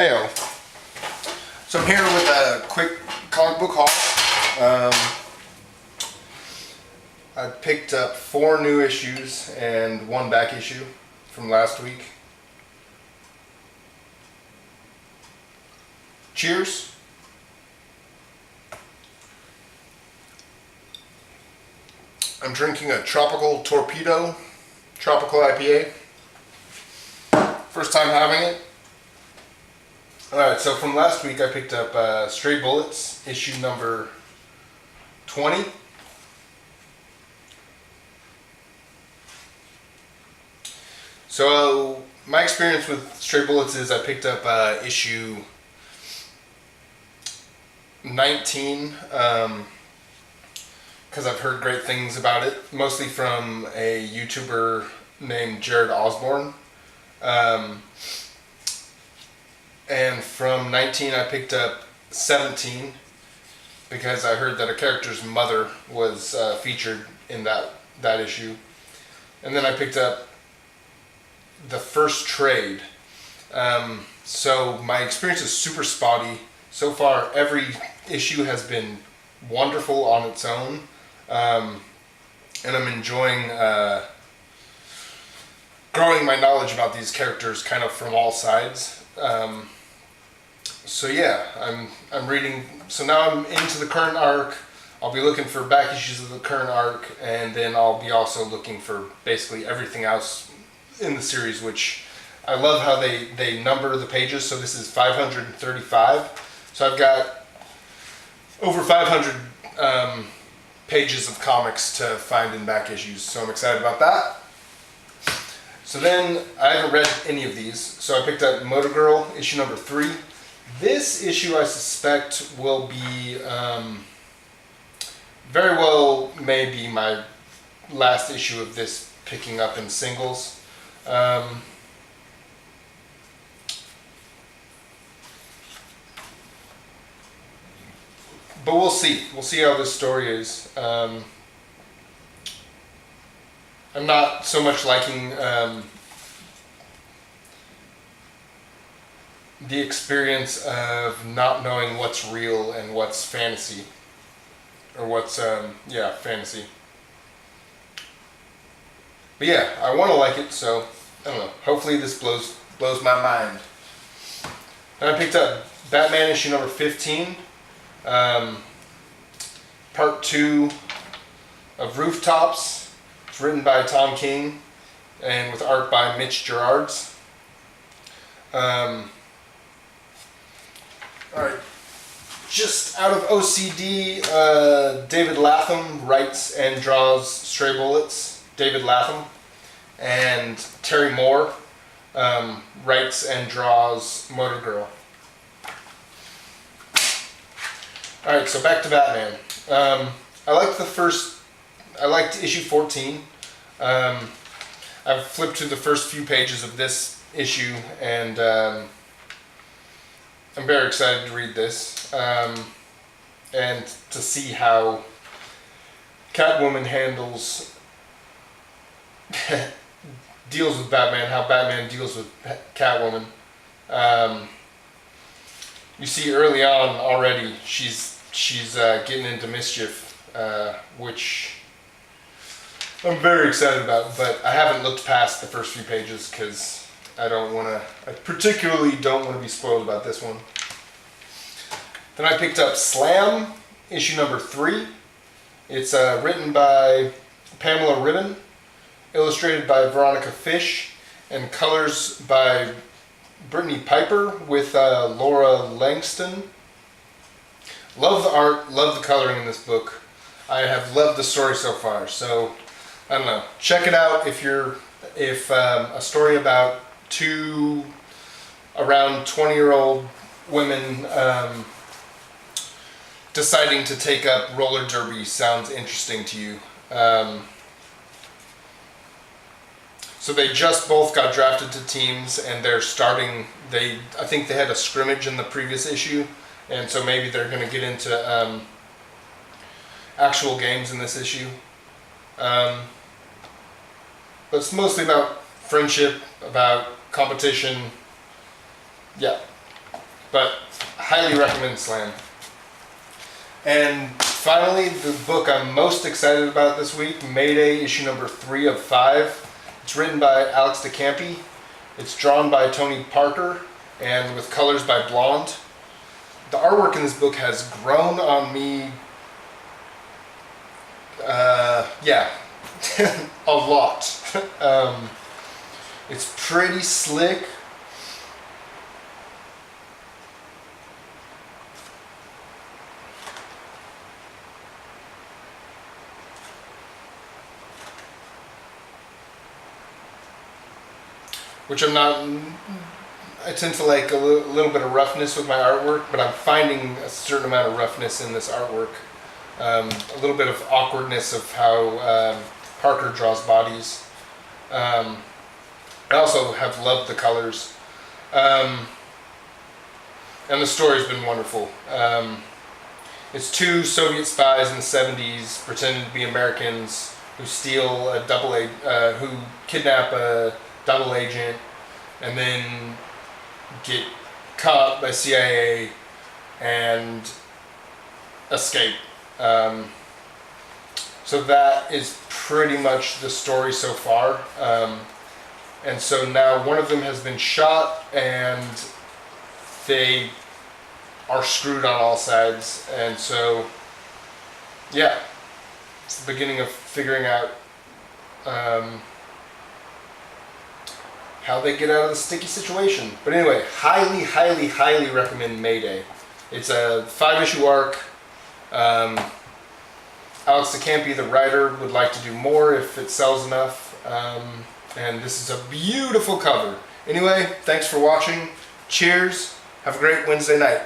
Heyo. So I'm here with a quick comic book haul. I picked up 4 new issues and 1 back issue from last week. Cheers. I'm drinking a Tropical Torpedo Tropical IPA. First time having it. Alright, so from last week I picked up Stray Bullets, issue number 20. So my experience with Stray Bullets is I picked up issue 19 because I've heard great things about it, mostly from a YouTuber named Jared Osborne. And from 19 I picked up 17 because I heard that a character's mother was featured in that issue. And then I picked up the first trade. So my experience is super spotty. So far every issue has been wonderful on its own. And I'm enjoying growing my knowledge about these characters kind of from all sides. So yeah, I'm reading. So now I'm into the current arc. I'll be looking for back issues of the current arc, and then I'll be also looking for basically everything else in the series, which I love how they number the pages. So this is 535. So I've got over 500 pages of comics to find in back issues. So I'm excited about that. So then, I haven't read any of these, so I picked up Motor Girl, issue number 3. This issue I suspect will be, very well may be my last issue of this picking up in singles. But we'll see. We'll see how this story is. I'm not so much liking the experience of not knowing what's real and what's fantasy. Or what's, fantasy. But yeah, I want to like it, so, I don't know. Hopefully this blows my mind. And I picked up Batman issue number 15. Part 2 of Rooftops. It's written by Tom King and with art by Mitch Gerards. Alright, just out of OCD, David Latham writes and draws Stray Bullets. David Latham. And Terry Moore writes and draws Motor Girl. Alright, so back to Batman. I liked issue 14. I've flipped through the first few pages of this issue, and I'm very excited to read this and to see how Catwoman deals with Batman, how Batman deals with Catwoman. You see early on already she's getting into mischief, which I'm very excited about, but I haven't looked past the first few pages because I particularly don't want to be spoiled about this one. Then I picked up Slam, issue number 3. It's written by Pamela Ribon, illustrated by Veronica Fish, and colors by Brittany Piper with Laura Langston. Love the art, love the coloring in this book. I have loved the story so far, so I don't know. Check it out if a story about 2 around 20-year-old women deciding to take up roller derby sounds interesting to you. So they just both got drafted to teams, and they're starting. I think they had a scrimmage in the previous issue, and so maybe they're going to get into actual games in this issue. But it's mostly about friendship, about competition. Yeah. But highly recommend Slam. And finally, the book I'm most excited about this week, Mayday, issue number 3 of 5. It's written by Alex DeCampi. It's drawn by Tony Parker and with colors by Blonde. The artwork in this book has grown on me, yeah, a lot. It's pretty slick. Which I tend to like a little bit of roughness with my artwork, but I'm finding a certain amount of roughness in this artwork. A little bit of awkwardness of how Parker draws bodies. I also have loved the colors. And the story's been wonderful. It's 2 Soviet spies in the 70s pretending to be Americans who steal who kidnap a double agent and then get caught by CIA and escape. So that is pretty much the story so far. And so now one of them has been shot and they are screwed on all sides. And so, yeah, it's the beginning of figuring out how they get out of the sticky situation. But anyway, highly, highly, highly recommend Mayday. It's a 5-issue arc. Alex DeCampi, the writer, would like to do more if it sells enough. And this is a beautiful cover. Anyway, thanks for watching. Cheers. Have a great Wednesday night.